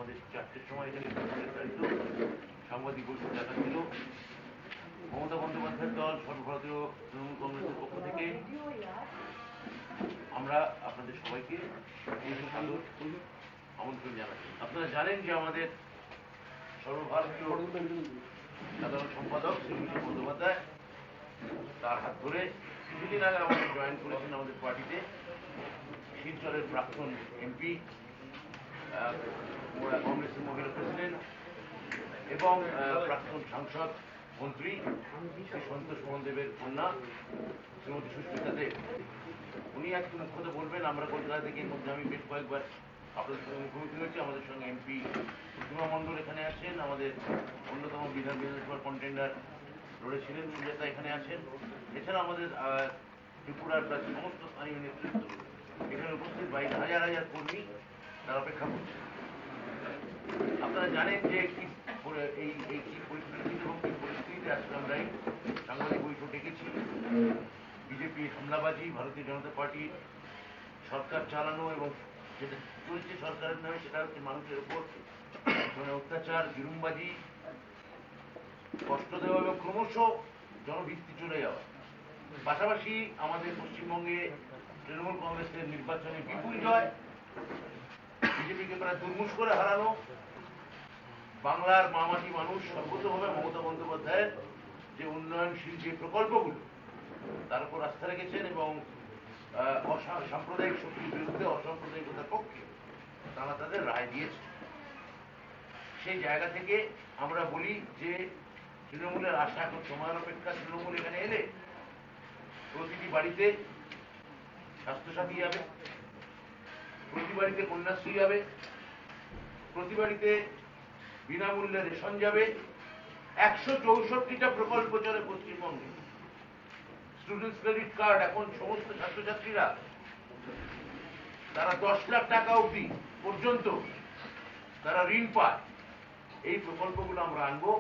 আমাদের 4টের সময় এখানে নির্ধারিত সাংবাদিক বৈঠক দেখা ছিল। মমতা বন্দ্যোপাধ্যায়ের দল সর্বভারতীয় তৃণমূল কংগ্রেসের পক্ষ থেকে আমরা আপনাদের সবাইকে সাদর আমন্ত্রণ জানাচ্ছি। আপনারা জানেন যে আমাদের সর্বভারতীয় সাধারণ সম্পাদক শ্রী অভিষেক বন্দ্যোপাধ্যায়, তার হাত ধরে কিছুদিন আগে আমাদের জয়েন করেছেন আমাদের পার্টিতে শিলচরের প্রাক্তন এমপি, কংগ্রেসের মহিলা প্রেসিডেন্ট এবং প্রাক্তন সাংসদ মন্ত্রী শ্রী সন্তোষ মোহন দেবের কন্যা শ্রীমতী সুস্মিতা দেব। উনি আজকে মুখ্যত বলবেন। আমরা কলকাতা থেকে মধ্যে আমি বেশ কয়েকবার আপনাদের সঙ্গে মুখোমুখি হয়েছি। আমাদের সঙ্গে এমপি প্রতিমা মণ্ডল এখানে আছেন, আমাদের অন্যতম বিধানসভার কন্টেন্ডার লড়েছিলেন সুজাতা এখানে আছেন। এছাড়া আমাদের ত্রিপুরার প্রায় সমস্ত স্থানীয় নেতৃত্ব এখানে উপস্থিত, বাইরে হাজার হাজার কর্মী তার অপেক্ষা করছে। আপনারা জানেন যে এই কি পরিস্থিতি এবং কি পরিস্থিতিতে আজকে আমরা এই সাংবাদিক বৈঠক ডেকেছি। বিজেপি হামলাবাজি, ভারতীয় জনতা পার্টি সরকার চালানো এবং যেটা চলছে সরকারের নামে সেটা হচ্ছে মানুষের উপর অত্যাচার, জুলুমবাজি, কষ্ট দেওয়া এবং ক্রমশ জনভিত্তি চলে যাওয়া। পাশাপাশি আমাদের পশ্চিমবঙ্গে তৃণমূল কংগ্রেসের নির্বাচনে বিপুল জয়, বিজেপিকে প্রায় দুর্মুষ করে হারানো, বাংলার মামাটি মানুষ সর্বতভাবে মমতা বন্দ্যোপাধ্যায়ের যে উন্নয়নশীল যে প্রকল্পগুলো তার উপর আস্থা রেখেছেন এবং সাম্প্রদায়িক শক্তির বিরুদ্ধে অসাম্প্রদায়িকতার পক্ষে তারা তাদের রায় দিয়েছে। সেই জায়গা থেকে আমরা বলি যে তৃণমূলের আশা এখন সময়ের অপেক্ষা। তৃণমূল এখানে এলে প্রতিটি বাড়িতে স্বাস্থ্যসাথী যাবে, প্রতি বাড়িতে কন্যাশ্রী যাবে, প্রতি বাড়িতে বিনামূল্যে রেশন যাবে। 164টা প্রকল্প চলে পশ্চিমবঙ্গে। স্টুডেন্টস ক্রেডিট কার্ড, এখন সমস্ত ছাত্রছাত্রীরা তারা 10 লাখ টাকা অবধি পর্যন্ত তারা ঋণ পায়। এই প্রকল্পগুলো আমরা আনবো।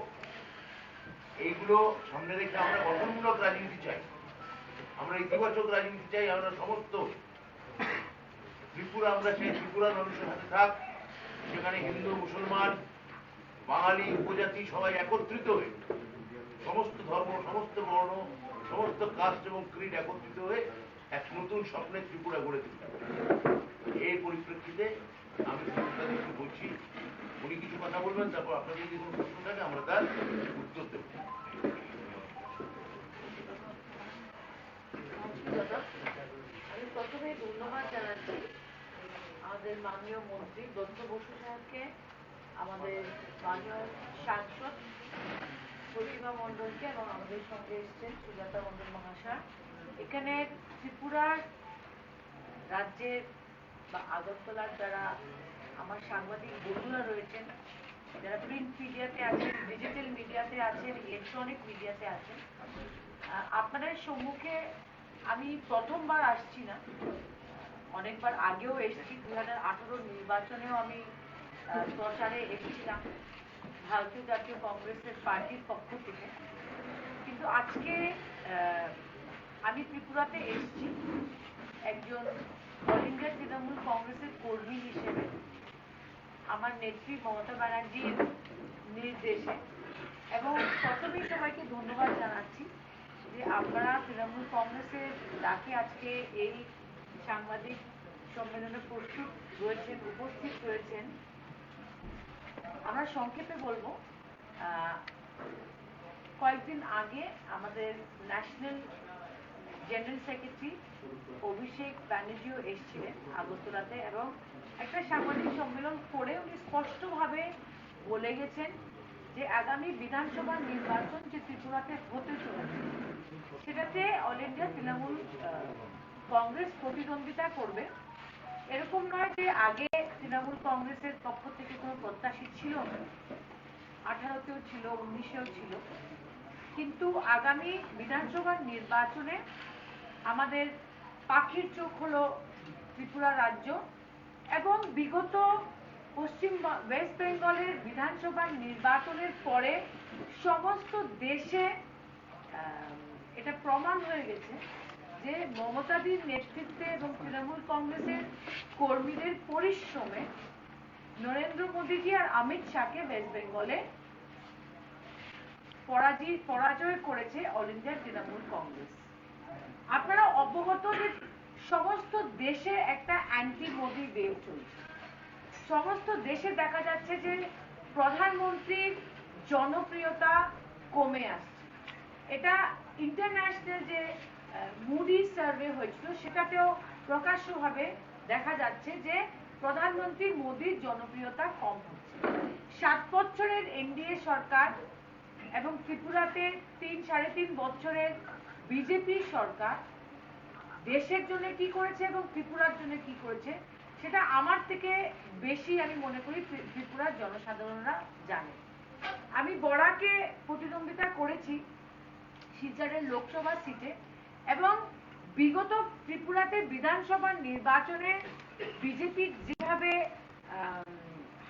এইগুলো সামনে রেখে আমরা গঠনমূলক রাজনীতি চাই, আমরা ইতিবাচক রাজনীতি চাই। আমরা সমস্ত ত্রিপুরা আমরা চাই ত্রিপুরার মানুষের হাতে থাক, সেখানে হিন্দু, মুসলমান, বাঙালি, উপজাতি সবাই একত্রিত হয়ে, সমস্ত ধর্ম, সমস্ত বর্ণ, সমস্ত কাস্ট এবং ক্রিড একত্রিত হয়ে এক নতুন স্বপ্নের ত্রিপুরা গড়ে তুলতে। এই পরিপ্রেক্ষিতে আমি সুস্মিতাদেরকে বলছি, উনি কিছু কথা বলবেন, তারপর আপনাদের যদি কোনো প্রশ্ন থাকে আমরা তার উত্তর দেব। আমি প্রথমে ধন্যবাদ জানাচ্ছি আমাদের মাননীয় মন্ত্রী দত্ত বসু সাহেবকে, আমাদের মাননীয় সাংসদ প্রতিমা মণ্ডলকে এবং আমাদের সঙ্গে এসছেন সুজাতা মণ্ডল মহাশয়। এখানে ত্রিপুরার রাজ্যের বা আগরতলার যারা আমার সাংবাদিক বন্ধুরা রয়েছেন, যারা প্রিন্ট মিডিয়াতে আছেন, ডিজিটাল মিডিয়াতে আছেন, ইলেকট্রনিক মিডিয়াতে আছেন, আপনাদের সম্মুখে আমি প্রথমবার আসছি না, অনেকবার আগেও এসেছি। 2018 নির্বাচনেও আমি প্রচারে এসেছিলাম ভারতীয় জাতীয় কংগ্রেসের পার্টির পক্ষ থেকে। কিন্তু আজকে আমি ত্রিপুরাতে এসেছি একজন অল ইন্ডিয়া তৃণমূল কংগ্রেসের কর্মী হিসেবে, আমার নেত্রী মমতা ব্যানার্জির নির্দেশে। এবং প্রথমেই সবাইকে ধন্যবাদ জানাচ্ছি যে আপনারা তৃণমূল কংগ্রেসের ডাকে আজকে এই সাংবাদিক সম্মেলনে প্রস্তুত রয়েছেন, উপস্থিত রয়েছেন। আমরা সংক্ষেপে বলবো, কয়েকদিন আগে আমাদের ন্যাশনাল জেনারেল সেক্রেটারি অভিষেক ব্যানার্জিও এসেছিলেন আগরতলাতে এবং একটা সাংবাদিক সম্মেলন করে উনি স্পষ্টভাবে বলে গেছেন যে আগামী বিধানসভা নির্বাচন যে ত্রিপুরাতে হতে চলেছে সেটাতে অল ইন্ডিয়া তৃণমূল কংগ্রেস প্রতিদ্বন্দ্বিতা করবে। এরকম নয় যে আগে তৃণমূল কংগ্রেসের পক্ষ থেকে কোনো প্রত্যাশী ছিল না, 18তেও ছিল, 19এও ছিল, কিন্তু আগামী বিধানসভা নির্বাচনে আমাদের পাখির চোখ হলো ত্রিপুরা রাজ্য এবং বিগত পশ্চিম ওয়েস্ট বেঙ্গলের বিধানসভা নির্বাচনের পরে সমস্ত দেশে এটা প্রমাণ হয়ে গেছে যে মমতাদির নেতৃত্বে এবং তৃণমূল কংগ্রেসের কর্মীদের পরিশ্রমে নরেন্দ্র মোদীজি আর অমিত শাহকে ওয়েস্ট বেঙ্গলে পরাজয় করেছে অল ইন্ডিয়া তৃণমূল কংগ্রেস। আপনারা অবগত যে সমস্ত দেশে একটা অ্যান্টি মোদি ওয়েভ চলছে। সমস্ত দেশে দেখা যাচ্ছে যে প্রধানমন্ত্রীর জনপ্রিয়তা কমে আসছে। এটা ইন্টারন্যাশনাল যে মুডি সার্ভে হয়েছিল সেটাতেও প্রকাশ্যভাবে দেখা যাচ্ছে যে প্রধানমন্ত্রী মোদির জনপ্রিয়তা কম হচ্ছে। 7 বছরের এনডিএ সরকার এবং ত্রিপুরাতে 3-3.5 বছরের বিজেপি সরকার দেশের জন্য কি করেছে এবং ত্রিপুরার জন্য কি করেছে সেটা আমার থেকে বেশি আমি মনে করি ত্রিপুরার জনসাধারণরা জানে। আমি বড়াকে প্রতিদ্বন্দ্বিতা করেছি শিলচরের লোকসভা সিটে এবং বিগত ত্রিপুরাতে বিধানসভার নির্বাচনে বিজেপি যেভাবে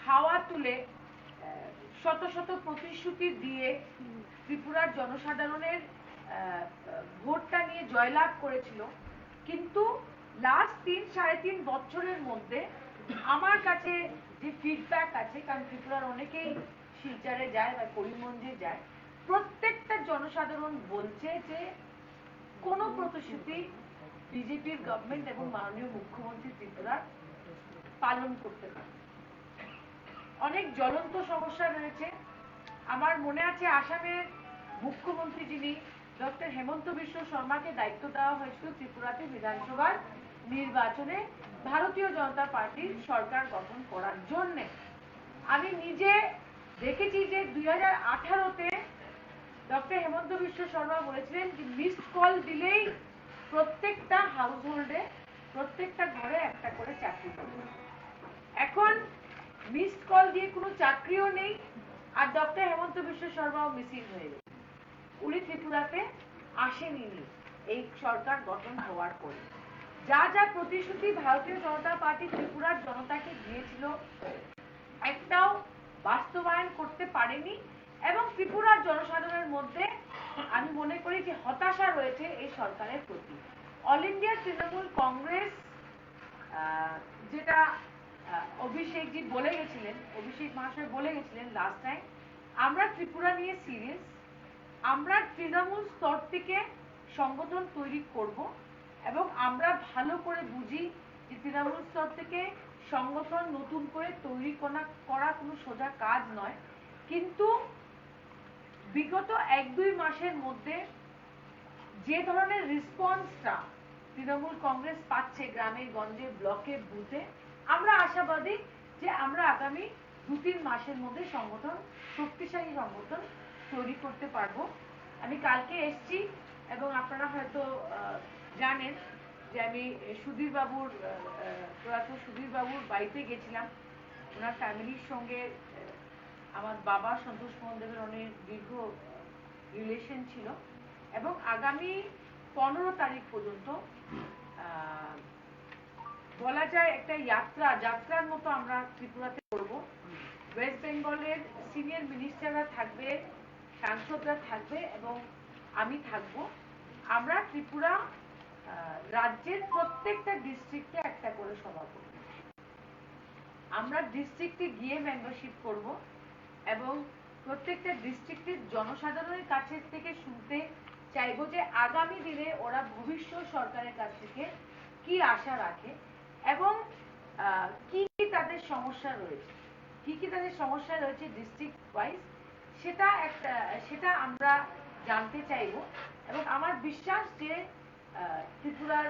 হাওয়া তুলে শত শত প্রতিশ্রুতি দিয়ে ত্রিপুরার জনসাধারণের ভোটটা নিয়ে জয়লাভ করেছিল, কিন্তু লাস্ট 3-3.5 বছরের মধ্যে আমার কাছে যে ফিডব্যাক আছে, কারণ ত্রিপুরার অনেকেই শিলচরে যায় বা করিমগঞ্জে যায়, প্রত্যেকটা জনসাধারণ বলছে যে কোনো প্রতিশ্রুতি বিজেপির গভর্নমেন্ট এবং মাননীয় মুখ্যমন্ত্রী ত্রিপুরার পালন করতে পারে। অনেক জ্বলন্ত সমস্যা রয়েছে। আমার মনে আছে আসামের মুখ্যমন্ত্রী যিনি ডক্টর হেমন্ত বিশ্ব শর্মাকে দায়িত্ব দেওয়া হয়েছিল ত্রিপুরাতে বিধানসভার নির্বাচনে ভারতীয় জনতা পার্টির সরকার গঠন করার জন্য। আমি নিজে দেখেছি যে 2018-তে ডক্টর হেমন্ত বিশ্ব শর্মা বলেছিলেন যে মিসড কল দিলেই প্রত্যেকটা হাউস হোল্ডে প্রত্যেকটা ঘরে একটা করে চাকরি পাবে। এখন মিসড কল দিয়ে কোনো চাকরিও নেই আর ডক্টর হেমন্ত বিশ্ব শর্মাও মিসিং হয়ে গেছে। উনি ত্রিপুরাতে আসেনি এই সরকার গঠন হওয়ার পরে। যা যা প্রতিশ্রুতি ভারতীয় জনতা পার্টি ত্রিপুরার জনতাকে দিয়েছিল একটাও বাস্তবায়ন করতে পারেনি এবং ত্রিপুরার জনসাধারণের মধ্যে আমি মনে করি যে হতাশা রয়েছে এই সরকারের প্রতি। অল ইন্ডিয়া তৃণমূল কংগ্রেস যেটা অভিষেকজি বলে গেছিলেন, অভিষেক মহাশয় বলে গেছিলেন লাস্ট টাইম, আমরা ত্রিপুরা নিয়ে সিরিয়াস। আমরা তৃণমূল স্তর থেকে সংগঠন তৈরি করব এবং আমরা ভালো করে বুঝি যে তৃণমূল স্তর থেকে সংগঠন নতুন করে তৈরি করা কোনো সোজা কাজ নয়, কিন্তু বিগত 1-2 মাসের মধ্যে যে ধরনের রেসপন্সটা তৃণমূল কংগ্রেস পাচ্ছে গ্রামে গঞ্জে ব্লকে বুথে, আমরা আশাবাদী যে আমরা আগামী 2-3 মাসের মধ্যে সংগঠন শক্তিশালী সংগঠন তৈরি করতে পারবো। আমি কালকে এসছি এবং আপনারা হয়তো জানেন যে আমি প্রয়াত সুধীর বাবুর বাড়িতে গেছিলাম। ওনার ফ্যামিলির সঙ্গে আমার বাবা সন্তোষ মোহন দেবের অনেক দীর্ঘ রিলেশন ছিল এবং আগামী 15 তারিখ পর্যন্ত বলা যায় একটা যাত্রার মতো আমরা ত্রিপুরাতে করব। ওয়েস্ট বেঙ্গলের সিনিয়র মিনিস্টাররা থাকবে, সাংসদরা থাকবে এবং আমি থাকব। আমরা ত্রিপুরা রাজ্যের প্রত্যেকটা ডিস্ট্রিক্টে একটা করে সভা করব। আমরা ডিস্ট্রিক্টে গিয়ে মেম্বারশিপ করব এবং প্রত্যেকটা ডিস্ট্রিক্টের জনসাধারণের কাছে থেকে শুনতে চাইবো যে আগামী দিনে ওরা ভবিষ্যৎ সরকারের কাছ থেকে কি আশা রাখে এবং কি কি তাদের সমস্যা রয়েছে ডিস্ট্রিক্ট ওয়াইজ, সেটা আমরা জানতে চাইবো। এবং আমার বিশ্বাস যে ত্রিপুরার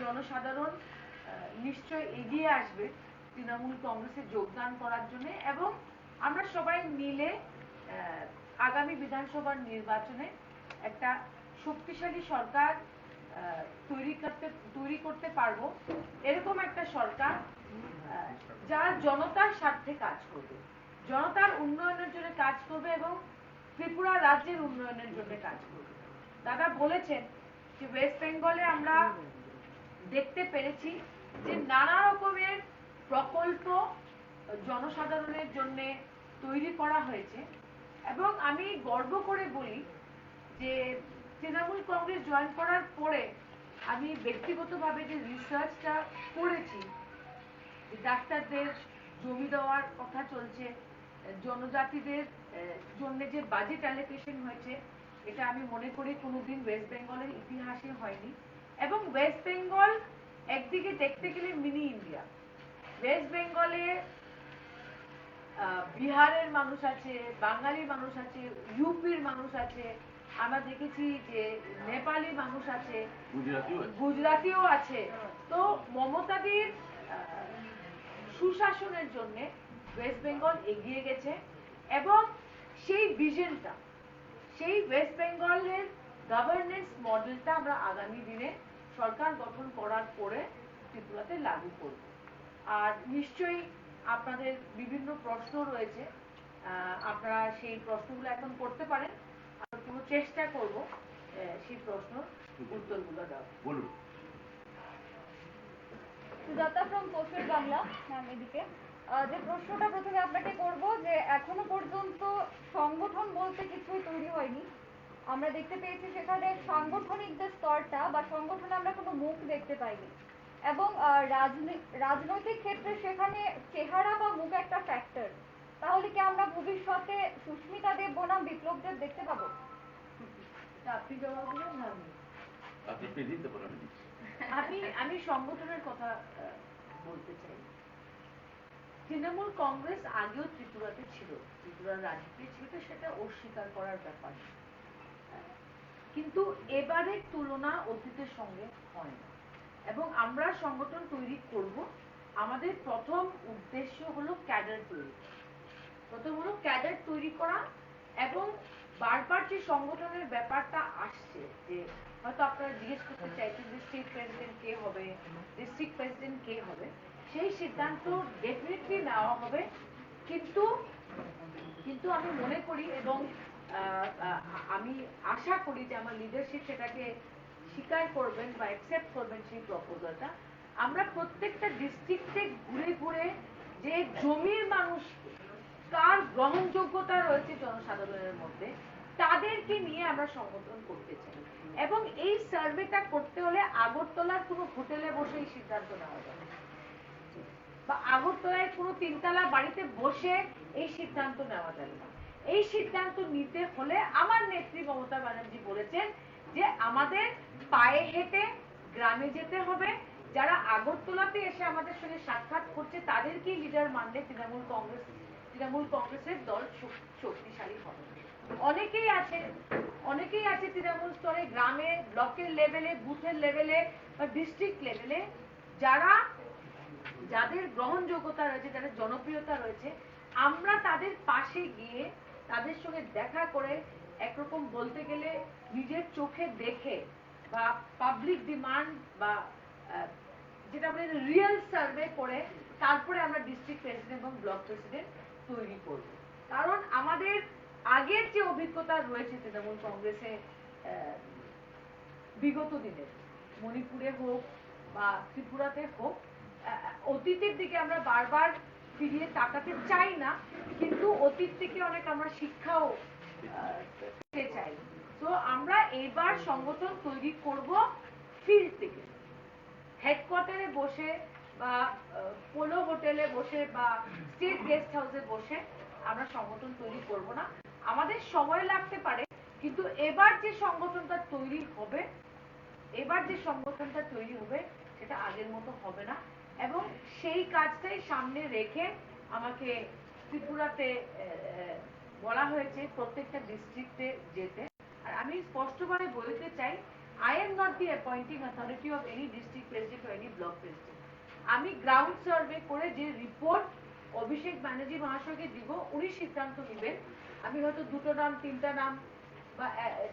জনসাধারণ নিশ্চয় এগিয়ে আসবে তৃণমূল কংগ্রেসে যোগদান করার জন্য এবং আমরা সবাই মিলে আগামী বিধানসভার নির্বাচনে একটা শক্তিশালী সরকার তৈরি করতে পারবো। এরকম একটা সরকার যারা জনতার স্বার্থে কাজ করবে, জনতার উন্নয়নের জন্য কাজ করবে এবং ত্রিপুরা রাজ্যের উন্নয়নের জন্য কাজ করবে। দাদা বলেছেন যে ওয়েস্ট বেঙ্গলে আমরা দেখতে পেরেছি যে নানা রকমের প্রকল্প জনসাধারণের জন্য তৈরি করা হয়েছে এবং আমি গর্ব করে বলি যে তৃণমূল কংগ্রেস জয়েন করার পরে আমি ব্যক্তিগতভাবে যে রিসার্চটা করেছি, ডাক্তারদের জমি দেওয়ার কথা চলছে, জনজাতিদের জন্য যে বাজেট অ্যালোকেশন হয়েছে, এটা আমি মনে করি কোনোদিন ওয়েস্ট বেঙ্গলের ইতিহাসে হয়নি। এবং ওয়েস্ট বেঙ্গল একদিকে দেখতে গেলে মিনি ইন্ডিয়া। ওয়েস্ট বেঙ্গলে বিহারের মানুষ আছে, বাঙালি মানুষ আছে, ইউপির মানুষ আছে, আমরা দেখেছি যে নেপালি মানুষ আছে, গুজরাটিও আছে। তো মমতাদির সুশাসনের জন্য ওয়েস্ট বেঙ্গল এগিয়ে গেছে এবং সেই ভিশনটা, সেই ওয়েস্ট বেঙ্গলের গভর্নেন্স মডেলটা আমরা আগামী দিনে সরকার গঠন করার পরে ত্রিপুরাতে লাগু করব। আর নিশ্চয়ই আপনাদের বিভিন্ন প্রশ্ন রয়েছে, আপনারা সেই প্রশ্নগুলো এখন করতে পারেন। আমরা পুরো চেষ্টা করব সেই প্রশ্ন উত্তরগুলো দেওয়া। বলুন। Sujata from social Bangla ma'am, এদিকে যে প্রশ্নটা প্রথমে আপনাকে করব, যে এখনো পর্যন্ত সংগঠন বলতে কিছুই তৈরি হয়নি। আমরা দেখতে পেয়েছি সেখানে সাংগঠনিক যে স্তরটা বা সংগঠনে আমরা কোনো মুখ দেখতে পাইনি, এবং রাজনৈতিক ক্ষেত্রে সেখানে চেহারা বা মুখ একটা ফ্যাক্টর। তাহলে কি আমরা ভবিষ্যতে সুস্মিতা দেব বনাম বিপ্লব দেব দেখতে পাবো? আপনি জবাব দিলেন না আপনি দিতে পারেন। আমি সংগঠনের কথা বলতে চাই। তৃণমূল কংগ্রেস আগেও ত্রিপুরাতে ছিল, ত্রিপুরার রাজনীতি ছিল, সেটা অস্বীকার করার ব্যাপার। কিন্তু এবারের তুলনা অতীতের সঙ্গে হয় না এবং আমরা সংগঠন তৈরি করব। আমাদের প্রথম উদ্দেশ্য হলো ক্যাডার তৈরি, প্রথম হলো ক্যাডার তৈরি করা। এবং বারবার যে সংগঠনের ব্যাপারটা আসছে, যে হয়তো আপনারা জিজ্ঞেস করতে চাইছেন যে স্টেট প্রেসিডেন্ট কে হবে, ডিস্ট্রিক্ট প্রেসিডেন্ট কে হবে, সেই সিদ্ধান্ত ডেফিনেটলি নেওয়া হবে। কিন্তু আমি মনে করি এবং আমি আশা করি যে আমার লিডারশিপ সেটাকে স্বীকার করবেন বা অ্যাকসেপ্ট করবেন সেই প্রপোজালটা। আমরা প্রত্যেকটা ডিস্ট্রিক্টে ঘুরে ঘুরে যে জমির মানুষ কার গ্রহণযোগ্যতা রয়েছে জনসাধারণের মধ্যে, তাদেরকে নিয়ে আমরা সংগঠন করতে চাই। এবং এই সার্ভেটা করতে হলে আগরতলার কোনো হোটেলে বসে এই সিদ্ধান্ত নেওয়া যাবে বা আগরতলায় কোনো তিনতলা বাড়িতে বসে এই সিদ্ধান্ত নেওয়া যাবে না। এই সিদ্ধান্ত নিতে হলে আমার নেত্রী মমতা ব্যানার্জি বলেছেন যে আমাদের পায়ে হেঁটে গ্রামে যেতে হবে। যারা আগরতলাতে এসে আমাদের সঙ্গে সাক্ষাৎ করছে তাদেরকেই লিডার মানলে তৃণমূল কংগ্রেসের দল শক্তিশালী হবে। অনেকেই আছে তৃণমূল স্তরে, গ্রামে, ব্লকের লেভেলে, বুথের লেভেলে বা ডিস্ট্রিক্ট লেভেলে, যাদের গ্রহণযোগ্যতা রয়েছে, যাদের জনপ্রিয়তা রয়েছে। আমরা তাদের পাশে গিয়ে তাদের সঙ্গে দেখা করে একরকম বলতে গেলে নিজের চোখে দেখে বা পাবলিক ডিমান্ড বা যেটা বলে রিয়েল সার্ভে করে তারপরে আমরা ডিস্ট্রিক্ট প্রেসিডেন্ট এবং ব্লক প্রেসিডেন্ট তৈরি করব। কারণ আমাদের আগের যে অভিজ্ঞতা রয়েছে তৃণমূল কংগ্রেসে বিগত দিনের, মণিপুরে হোক বা ত্রিপুরাতে হোক, অতীতের দিকে আমরা বারবার ফিরিয়ে তাকাতে চাই না, কিন্তু অতীত থেকে অনেক আমরা শিক্ষাও পেতে চাই। তো আমরা এবার সংগঠন তৈরি করব ফিল্ড থেকে, হেডকোয়ার্টারে বসে বা পোলো হোটেলে বসে বা স্টেট গেস্ট হাউসে বসে আমরা সংগঠন তৈরি করব না। আমাদের সময় লাগতে পারে, কিন্তু এবার যে সংগঠনটা তৈরি হবে সেটা আগের মতো হবে না। এবং সেই কাজটাই সামনে রেখে আমাকে ত্রিপুরাতে বলা হয়েছে প্রত্যেকটা ডিস্ট্রিক্টে যেতে। আর আমি স্পষ্টভাবে বলতে চাই, I am not the appointing authority of any district president or any block president. আমি গ্রাউন্ড সার্ভে করে যে রিপোর্ট অভিষেক ব্যানার্জি মহাশয়কে দিব, উনি সিদ্ধান্ত নেবেন। আমি হয়তো 2টো নাম, 3টা নাম বা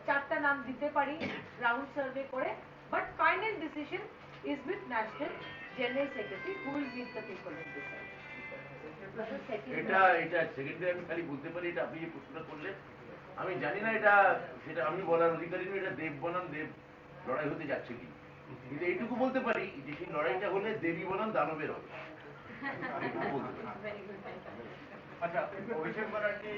4টা নাম দিতে পারি গ্রাউন্ড সার্ভে করে, but final decision is with National General Secretary who will meet the people in this. এটা সেকেন্ডারি আমি খালি বলতে পারি, এটা আপনি যে প্রশ্নটা করলেন আমি জানি না এটা সেটা আমি বলার অধিকারী নই, এটা দেব বনাম দেব লড়াই হতে যাচ্ছে কি। কিন্তু এইটুকু বলতে পারি যে সেই লড়াইটা হলে দেবী বনাম দানবের হবে, এইটুকু বলতে পারি। আচ্ছা, অভিষেক ব্যানার্জি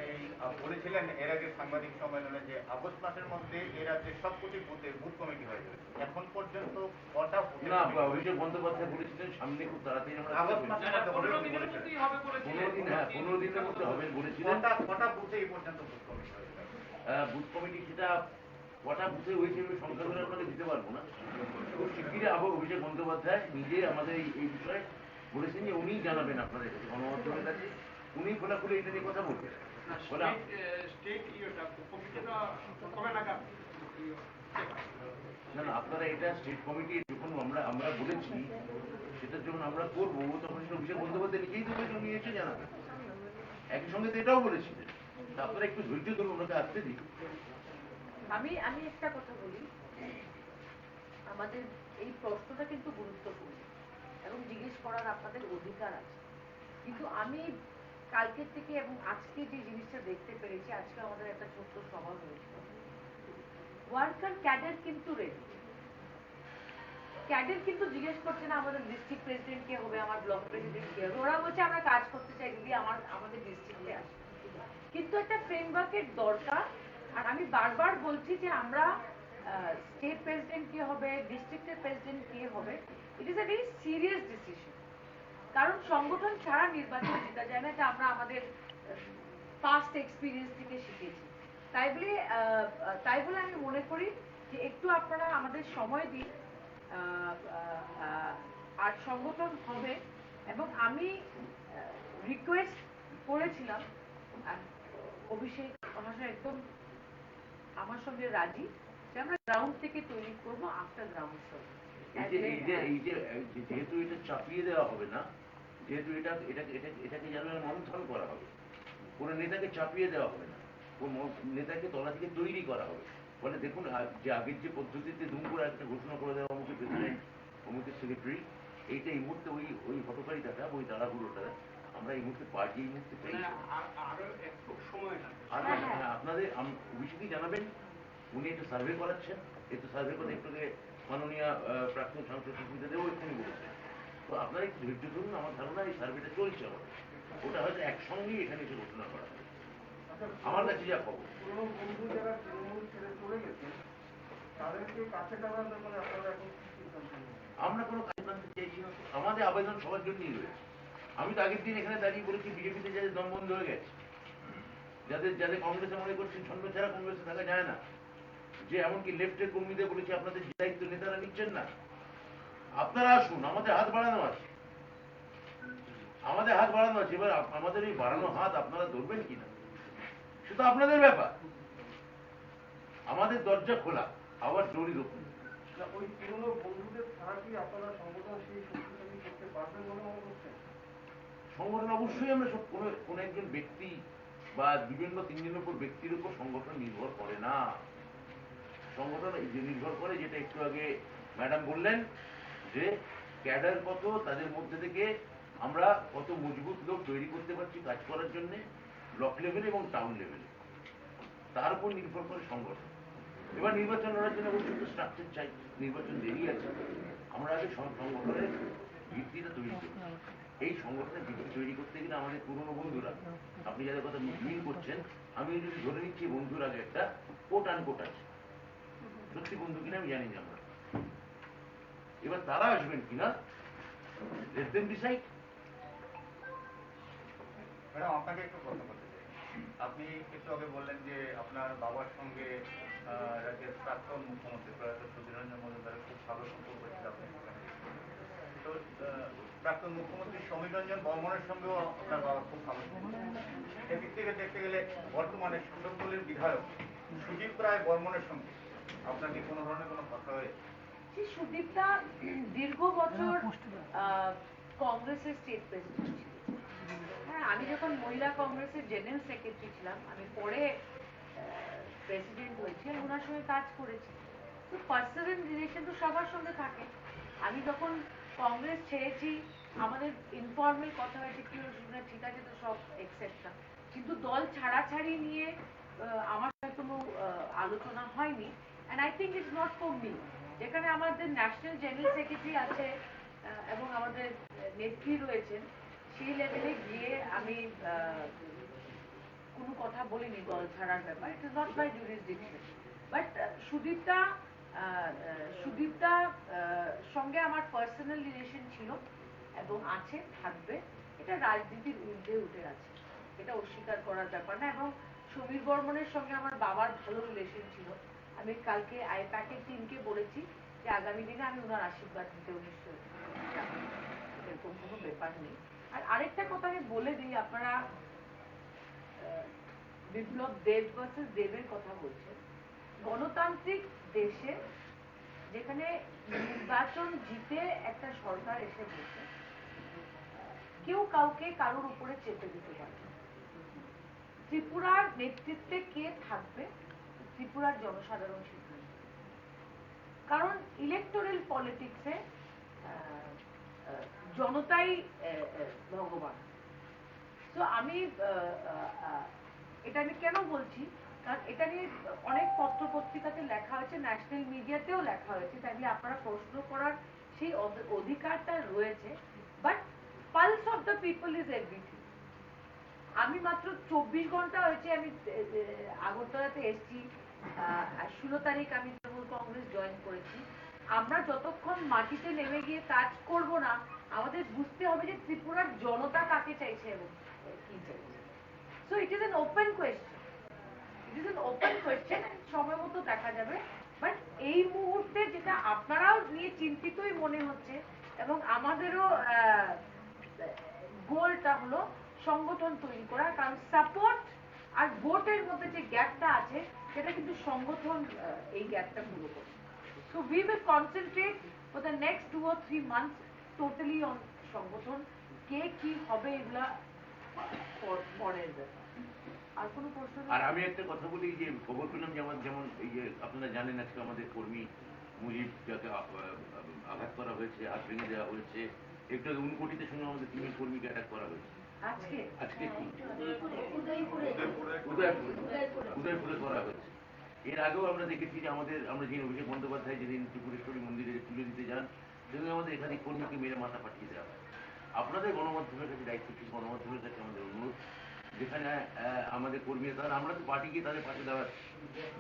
এই বলেছিলেন এর আগে সাংবাদিক সম্মেলনে যে আগস্ট মাসের মধ্যে এ রাজ্যের সবকটি বুথে বুথ কমিটি হয়ে যাবে। এখন পর্যন্ত কটা বুথে না, অভিষেক বন্দ্যোপাধ্যায় বলেছিলেন সামনে খুব তাড়াতাড়ি আমরা আগস্ট মাসের মধ্যে হবে 15 দিন, হ্যাঁ 15 দিনের মধ্যে হবে বলেছিলেন। কটা বুথে এই পর্যন্ত বুথ কমিটি হয়ে যাবে? বুথ কমিটি সেটা কটা বুথে হয়েছে আমি সংখ্যা ধরে আপনাকে দিতে পারবো না। খুব শিগগিরই অভিষেক বন্দ্যোপাধ্যায় নিজে আমাদের এই বিষয়ে বলেছেন যে উনিই জানাবেন আপনাদের কাছে, গণমাধ্যমের কাছে উনি খোলাখুলি এটা নিয়ে কথা বলবেন। না না, আপনারা এটা স্টেট কমিটি যখন আমরা বলেছি সেটার যখন আমরা করবো তখন সেটা অভিষেক বন্দ্যোপাধ্যায় নিজেই তো বলছেন উনি এসে জানাবেন। একই সঙ্গে তো এটাও বলেছিলেন। তা আপনারা একটু ধৈর্য ধরুন, ওনাকে আসতে দিন। আমি একটা কথা বলি, আমাদের এই প্রশ্নটা কিন্তু গুরুত্বপূর্ণ এবং জিজ্ঞেস করার আপনাদের অধিকার আছে, কিন্তু আমি কালকের থেকে এবং আজকে যে জিনিসটা দেখতে পেরেছি, আজকে আমাদের একটা ছোট্ট সভা হয়েছিল, ওয়ার্কার ক্যাডার কিন্তু রেডি। ক্যাডার কিন্তু জিজ্ঞেস করছে না আমাদের ডিস্ট্রিক্ট প্রেসিডেন্ট কে হবে, আমার ব্লক প্রেসিডেন্ট কে হবে, ওরা বলছে আমরা কাজ করতে চাই যদি আমাদের ডিস্ট্রিক্টে আসে। কিন্তু একটা ফ্রেমওয়ার্কের দরকার। আর আমি বারবার বলছি যে আমরা স্টেট প্রেসিডেন্ট কে হবে, ডিস্ট্রিক্টের প্রেসিডেন্ট কে হবে, it is a very serious decision. কারণ সংগঠন ছাড়া নির্বাচন জেতা যায় না, এটা আমরা আমাদের পাস্ট এক্সপিরিয়েন্স থেকে শিখেছি। তাই বলে আমি মনে করি যে একটু আপনারা আমাদের সময় দিন, আর সংগঠন হবে। এবং আমি রিকোয়েস্ট করেছিলাম, অভিষেক মহাশয় একদম আমার সঙ্গে রাজি যে আমরা গ্রাউন্ড থেকে তৈরি করবো আফটার গ্রাউন্ড ফ্লোর। যেহেতু এটা চাপিয়ে দেওয়া হবে না, যেহেতু এটাকে যেন মন্থন করা হবে, কোনো নেতাকে চাপিয়ে দেওয়া হবে না, কোন নেতাকে তলা থেকে তৈরি করা হবে। ফলে দেখুন যে আগের যে পদ্ধতিতে দুম করে একটা ঘোষণা করে দেওয়া অমুকের প্রেসিডেন্ট অমুকের সেক্রেটারি, এইটা এই মুহূর্তে ওই হটকারিতাটা ওই তাড়াহুড়োটা আমরা এই মুহূর্তে পার্টি এই মুহূর্তে চাই। আপনাদের অভিষেকই জানাবেন, উনি একটা সার্ভে করাচ্ছেন, একটু সার্ভে করে একটু মাননীয় প্রাক্তন সাংসদ সুবিধা দেবো এক্ষুনি বলেছেন। তো আপনারা একটু ধৈর্য ধরুন, আমার ধারণা এই সার্ভেটা চলছে আমাদের, ওটা হয়তো একসঙ্গেই এখানে এসে ঘোষণা করা হবে। আমার কাছে যা খবর, আমরা কোনো কাজ জানতে চাইছি না, আমাদের আবেদন সবার জন্যই রয়েছে। আমি তো আগের দিন এখানে দাঁড়িয়ে বলেছি বিজেপিতে যাদের দম বন্ধ হয়ে গেছে, যাদের কংগ্রেসে মনে করছেন ছন্দ ছাড়া কংগ্রেসে থাকা যায় না, যে এমনকি লেফটের কর্মীদের বলেছি আপনাদের দায়িত্ব নেতারা নিচ্ছেন না, আপনারা আসুন, আমাদের হাত বাড়ানো আছে, আমাদের হাত বাড়ানো আছে। এবার আমাদের এই বাড়ানো হাত আপনারা ধরবেন কিনা সেটা আপনাদের ব্যাপার। আমাদের দরজা খোলা, আবার জড়ি রকম। ওই পুরনো বন্ধুদের ছাড়া কি আপনারা সংগঠন সেই শক্তিশালী করতে পারবেন বলে মনে করছেন? সংগঠন অবশ্যই আমরা সব কোন একজন ব্যক্তি বা দুজন বা তিনজনের উপর ব্যক্তির উপর সংগঠন নির্ভর করে না। সংগঠন নির্ভর করে যেটা একটু আগে ম্যাডাম বললেন, যে ক্যাডার কত, তাদের মধ্যে থেকে আমরা কত মজবুত লোক তৈরি করতে পারছি কাজ করার জন্য ব্লক লেভেলে এবং টাউন লেভেলে, তার উপর নির্ভর করে সংগঠন। এবার নির্বাচন লড়ার জন্য অবশ্যই তো স্ট্রাকচার চাই, নির্বাচন দেরি আছে, আমরা আগে সংগঠনের ভিত্তিটা তৈরি করি। এই সংগঠনের ভিত্তি তৈরি করতে গেলে আমাদের পুরনো বন্ধুরা, আপনি যাদের কথা মিল করছেন, আমি যদি ধরে নিচ্ছি বন্ধুর আগে একটা কোট আনকোট আছে, সত্যি বন্ধু কিনা আমি জানি না আমরা, এবার তারা আসবেন কিনা লেট দেম ডিসাইড। ম্যাডাম, আপনাকে একটু প্রশ্ন করতে চাই। আপনি একটু আগে বললেন যে আপনার বাবার সঙ্গে রাজ্যের প্রাক্তন মুখ্যমন্ত্রী প্রয়াত সুধীররঞ্জন মজুমদারের খুব ভালো সম্পর্ক ছিল, আপনি সেখানে তো প্রাক্তন মুখ্যমন্ত্রী সমীর রঞ্জন বর্মনের সঙ্গেও আপনার বাবা খুব ভালো ছিল। সেদিক থেকে দেখতে গেলে বর্তমানে সুন্দরপল্লীর বিধায়ক সুদীপ রায় বর্মনের সঙ্গে আপনার কি কোনো ধরনের কোনো কথা হয়েছে? সুদীপটা দীর্ঘ বছর কংগ্রেসের স্টেট প্রেসিডেন্ট ছিল। হ্যাঁ, আমি যখন মহিলা কংগ্রেসের জেনারেল সেক্রেটারি ছিলাম, আমি পরে প্রেসিডেন্ট হয়েছি, আমি ওনার সঙ্গে কাজ করেছি। তো পার্সোনাল রিলেশন তো সবার সঙ্গে থাকে। আমি যখন কংগ্রেস ছেড়েছি, আমাদের ইনফর্মাল কথা হয়েছে, কি ঠিক আছে তো সব একসেপ্ট না, কিন্তু দল ছাড়াছাড়ি নিয়ে আমার সাথে কোনো আলোচনা হয়নি। And I think it's not for me. যেখানে আমাদের ন্যাশনাল জেনারেল সেক্রেটারি আছে এবং আমাদের নেত্রী রয়েছেন, সেই লেভেলে গিয়ে আমি কোনো কথা বলিনি দল ছাড়ার ব্যাপার, it is not my jurisdiction. But Sudipta সঙ্গে আমার পার্সোনাল রিলেশন ছিল এবং আছে, থাকবে। এটা রাজনীতির ঊর্ধ্বে উঠে আছে, এটা অস্বীকার করার ব্যাপার না। এবং সমীর বর্মনের সঙ্গে আমার বাবার ভালো রিলেশন ছিল। আমি কালকে আইপ্যাকের টিমকে বলেছি যে আগামী দিনে আমি ওনার আশীর্বাদ নিতেও নিশ্চয়ই যাবো। এরকম কোনো ব্যাপার নেই। আর আরেকটা কথা আমি বলে দিই, আপনারা বিপ্লব দেব ভার্সেস দেবের কথা বলছেন। গণতান্ত্রিক দেশে যেখানে নির্বাচন জিতে একটা সরকার এসে বলছে, কেউ কাউকে কারোর উপরে চেপে দিতে পারে না। ত্রিপুরার নেতৃত্বে কে থাকবে ত্রিপুরার জনসাধারণ সিদ্ধান্ত, কারণ ইলেকটোরাল পলিটিক্সে জনতাই ভগবান। তো আমি এটা আমি কেন বলছি, কারণ এটা নিয়ে অনেক পত্র পত্রিকাতে লেখা হয়েছে, ন্যাশনাল মিডিয়াতেও লেখা হয়েছে, তাহলে আপনারা প্রশ্ন করার সেই অধিকারটা রয়েছে। But pulse of the people is everything. আমি মাত্র 24 ঘন্টা হয়েছে আমি আগরতলাতে এসেছি, 16 তারিখ আমি তৃণমূল কংগ্রেস জয়েন করেছি। আমরা যতক্ষণ মাটিতে নেমে গিয়ে কাজ করব না, আমাদের বুঝতে হবে যে ত্রিপুরার জনতা কাকে চাইছে এবং কি চাইছে। So it is an open question, it is an open question, সময় মতো দেখা যাবে। বাট এই মুহূর্তে যেটা আপনারাও নিয়ে চিন্তিতই মনে হচ্ছে, এবং আমাদেরও গোলটা হলো সংগঠন তৈরি করা, কারণ সাপোর্ট আর ভোটের মধ্যে যে গ্যাপটা আছে সেটা কিন্তু সংগঠন এই গ্যাপটা পুরো করে। So we will concentrate for the next 2 or 3 months totally on সংগঠন। কে কি হবে এগুলা পরের ব্যাপার। আর কোনো প্রশ্ন? আর আমি একটা কথা বলি, যে খবর পেলাম যেমন এই যে আপনারা জানেন আজকে আমাদের কর্মী মুজিব যাকে আঘাত করা হয়েছে, হাত ভেঙে দেওয়া হয়েছে, একটু উনকোটিতে শুনে আমাদের টিমের কর্মীকে অ্যাটাক করা হয়েছে। আজকে কি উদয়পুরে করা হয়েছে। এর আগেও আমরা দেখেছি যে আমরা যে অভিষেক বন্দ্যোপাধ্যায় যেদিন ত্রিপুরেশ্বরী মন্দিরে তুলে দিতে যান, সেদিন আমাদের এখানে কর্মীকে মেরে মাথা পাঠিয়ে দেওয়া হয়। আপনাদের গণমাধ্যমের কাছে দায়িত্বশীল গণমাধ্যমের কাছে আমাদের অনুরোধ, যেখানে আমাদের কর্মীরা তারা, আমরা তো পার্টিকে তাদের পাশে দেওয়ার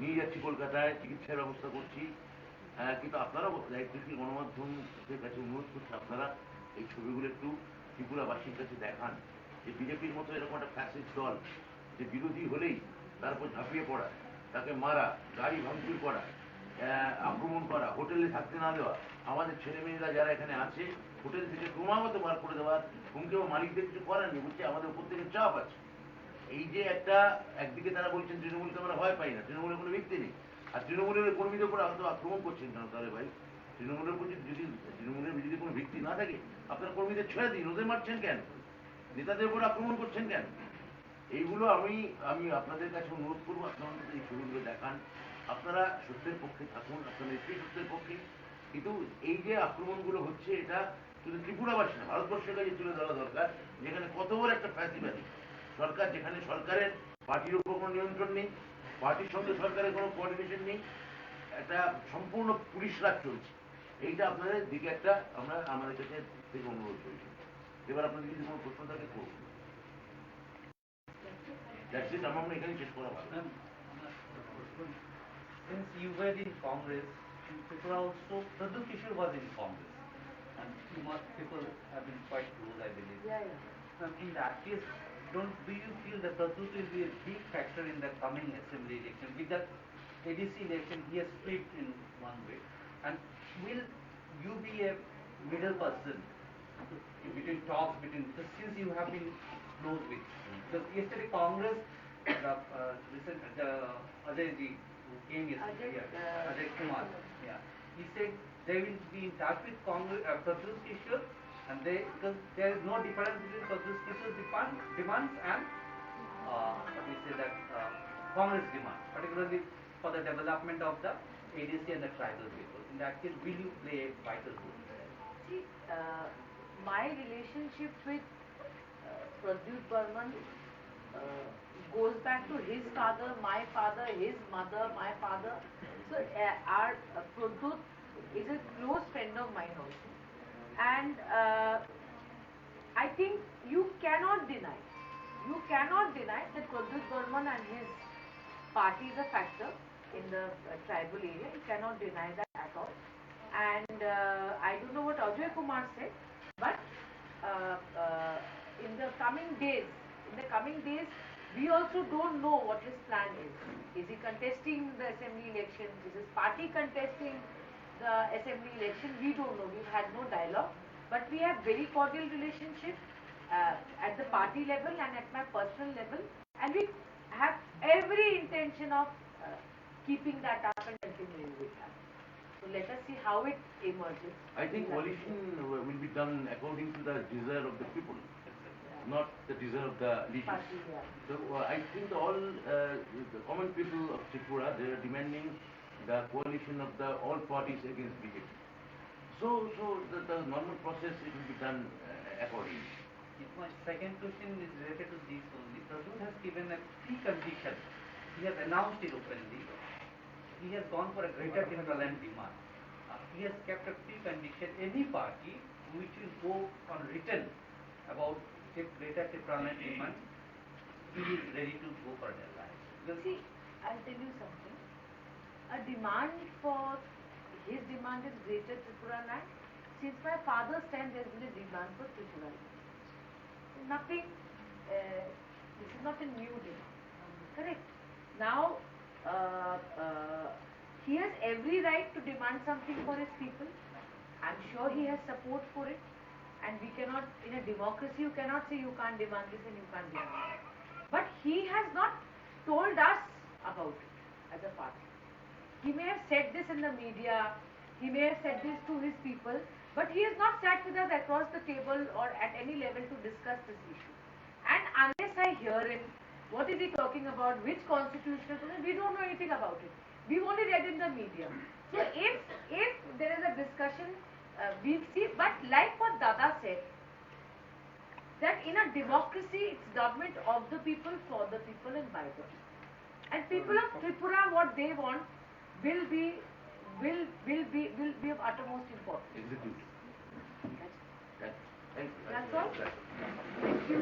নিয়ে যাচ্ছি, কলকাতায় চিকিৎসার ব্যবস্থা করছি, কিন্তু আপনারাও দায়িত্বশীল গণমাধ্যমের কাছে অনুরোধ করছি, আপনারা এই ছবিগুলো একটু ত্রিপুরাবাসীর কাছে দেখান, যে বিজেপির মতো এরকম একটা ফ্যাসিস্ট দল, যে বিরোধী হলেই তারপর ঝাঁপিয়ে পড়া, তাকে মারা, গাড়ি ভাঙচুর করা, আক্রমণ করা, হোটেলে থাকতে না দেওয়া, আমাদের ছেলেমেয়েরা যারা এখানে আছে হোটেল থেকে ক্রমাগত বার করে দেওয়ার হুমকিও মালিকদের কিছু করেন নি, বুঝছে আমাদের উপর থেকে চাপ আছে। এই যে একদিকে তারা বলছেন তৃণমূলকে আমরা ভয় পাই না, তৃণমূলের কোনো ভিত্তি নেই, আর তৃণমূলের কর্মীদের উপর হয়তো আক্রমণ করছেন কেন তাহলে ভাই? তৃণমূলের প্রতি তৃণমূলের যদি কোনো ভিত্তি না থাকে, আপনারা কর্মীদের ছেড়ে দিন, ওদের মারছেন কেন? নেতাদের উপর আক্রমণ করছেন কেন? এইগুলো আমি আপনাদের কাছে অনুরোধ করবো, আপনারা অন্তত এই ছবিগুলো দেখান। আপনারা সত্যের পক্ষে থাকুন, আপনারা একটি সত্যের পক্ষে, কিন্তু এই যে আক্রমণগুলো হচ্ছে এটা শুধু ত্রিপুরাবাসী না, ভারতবর্ষের কাছে তুলে ধরা দরকার, যেখানে কত বড় একটা ফ্যাসিবাদী সরকার, যেখানে সরকারের পার্টির উপর কোনো নিয়ন্ত্রণ নেই, পার্টির সঙ্গে সরকারের কোনো কোঅর্ডিনেশন নেই, একটা সম্পূর্ণ পুলিশ রাজ চলছে। এইটা আপনাদের দিকে একটা আমরা আমাদের কাছে থেকে অনুরোধ করছি। এবার আপনাদের যদি কোনো প্রশ্ন থাকে করুন। That's it, আমরা এখানে শেষ করা ভালো। Since you were in Congress, in Tripura also, Pradyu Kishore was in Congress, and people have been quite close, I believe. In that case, do you feel that Pradyu will be a big factor in the coming assembly election? With the ADC election, he has flipped in one way, and will you be a middle person between talks between, since you have been close with him? Because yesterday Congress, the Ajay ji who came yesterday, Ajay Kumar, yeah, he said they will be in touch with Congress, Pradyu Kishore, and because there is no difference between Pradyu Kishore's demands and what we say that Congress demands, particularly for the development of the ADC and the tribal people. In that case, will you play a vital role? See, my relationship with Pradyut Burman goes back to his father, his mother, my father. So our Pradyut is a close friend of mine also. And I think you cannot deny that Pradyut Burman and his party is a factor in the tribal area. You cannot deny that at all. And I don't know what Ajay Kumar said, but in the coming days, we also don't know what his plan is. Is he contesting the assembly election? Is his party contesting the assembly election? We don't know. We've had no dialogue, but we have very cordial relationship at the party level and at my personal level, and we have every intention of keeping that up and continuing with that. So let us see how it emerges. I think coalition will be done according to the desire of the people, not the desire of the leaders. Party, yeah. So I think all the common people of Tripura, they are demanding the coalition of the all parties against BJP. So the normal process, it will be done accordingly. My second question is related to this only. Pradyut has given a precondition. He has announced it openly. He has gone for a greater Tripura-land demand. He has kept a precondition. Any party which will go on written about greater Tripura-land demand, he is ready to go for an alliance. See, I'll tell you something. A demand for his demand is greater Tripura land. Since my father's time, there's been a demand for Tripura land. Nothing. This is not a new demand. Correct. Now, he has every right to demand something for his people. I'm sure he has support for it. And we cannot, in a democracy, you cannot say you can't demand this and you can't demand that. But he has not told us about it as a party. He may have said this in the media, he may have said this to his people, but he has not sat with us across the table or at any level to discuss this issue. And unless I hear him, what is he talking about, which constitutional, we don't know anything about it. We've only read in the media. So if there is a discussion, we'll see. But like what Dada said, that in a democracy, it's government of the people, for the people, and by the people. And people of Tripura, what they want will be of uttermost importance. Execute. Thank you. That's all. Thank you.